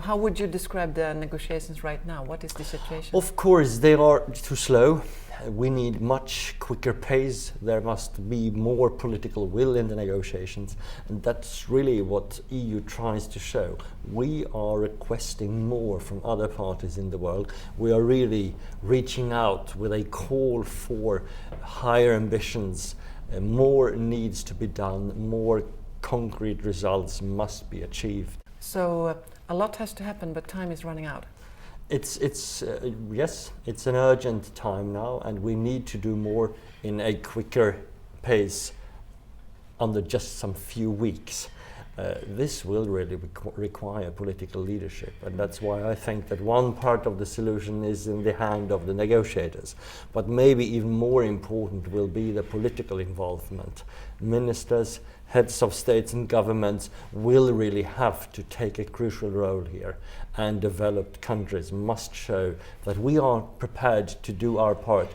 how would you describe the negotiations right now? What is the situation? Of course, they are too slow. We need much quicker pace. There must be more political will in the negotiations, and that's really what EU tries to show. We are requesting more from other parties in the world. We are really reaching out with a call for higher ambitions. More needs to be done. More concrete results must be achieved. So a lot has to happen, but time is running out. Yes, it's an urgent time now, and we need to do more in a quicker pace under just some few weeks. This will really require political leadership, and that's why I think that one part of the solution is in the hand of the negotiators. But maybe even more important will be the political involvement. Ministers, heads of states and governments will really have to take a crucial role here, and developed countries must show that we are prepared to do our part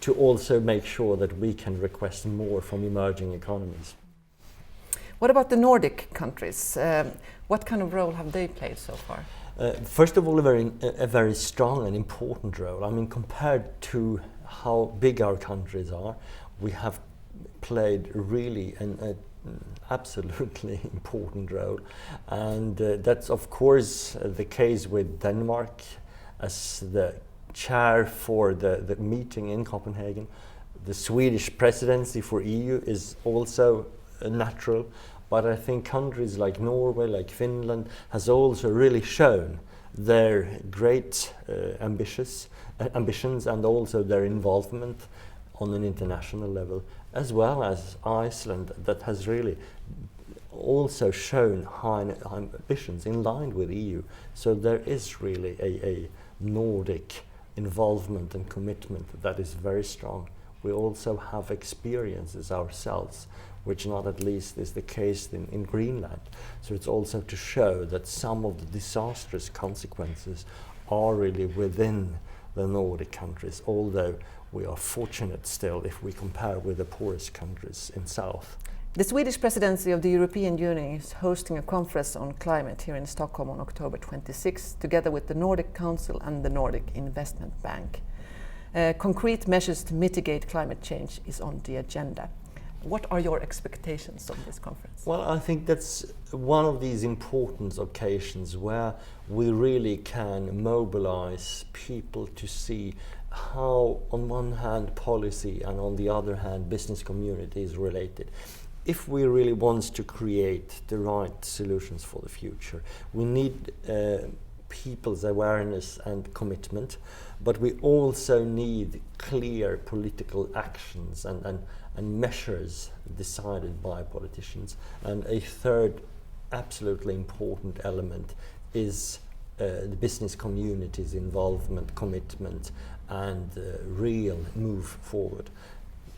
to also make sure that we can request more from emerging economies. What about the Nordic countries? What kind of role have they played so far? First of all, a very strong and important role. I mean, compared to how big our countries are, we have played really an absolutely important role, and that's of course the case with Denmark as the chair for the meeting in Copenhagen. The Swedish presidency for EU is also natural, but I think countries like Norway, like Finland, has also really shown their great ambitions and also their involvement on an international level, as well as Iceland, that has really also shown high ambitions in line with EU. So there is really a Nordic involvement and commitment that is very strong. We also have experiences ourselves, which not at least is the case in Greenland. So it's also to show that some of the disastrous consequences are really within the Nordic countries, although we are fortunate still if we compare with the poorest countries in South. The Swedish presidency of the European Union is hosting a conference on climate here in Stockholm on October 26, together with the Nordic Council and the Nordic Investment Bank. Concrete measures to mitigate climate change is on the agenda. What are your expectations of this conference? Well, I think that's one of these important occasions where we really can mobilize people to see how, on one hand, policy and on the other hand, business community is related. If we really want to create the right solutions for the future, we need people's awareness and commitment, but we also need clear political actions and measures decided by politicians. And a third absolutely important element is the business community's involvement, commitment, and real move forward.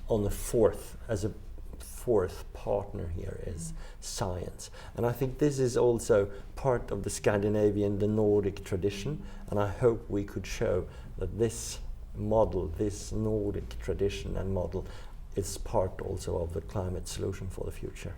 On the fourth partner here is science. And I think this is also part of the Scandinavian, the Nordic tradition, and I hope we could show that this model, this Nordic tradition and model, is part also of the climate solution for the future.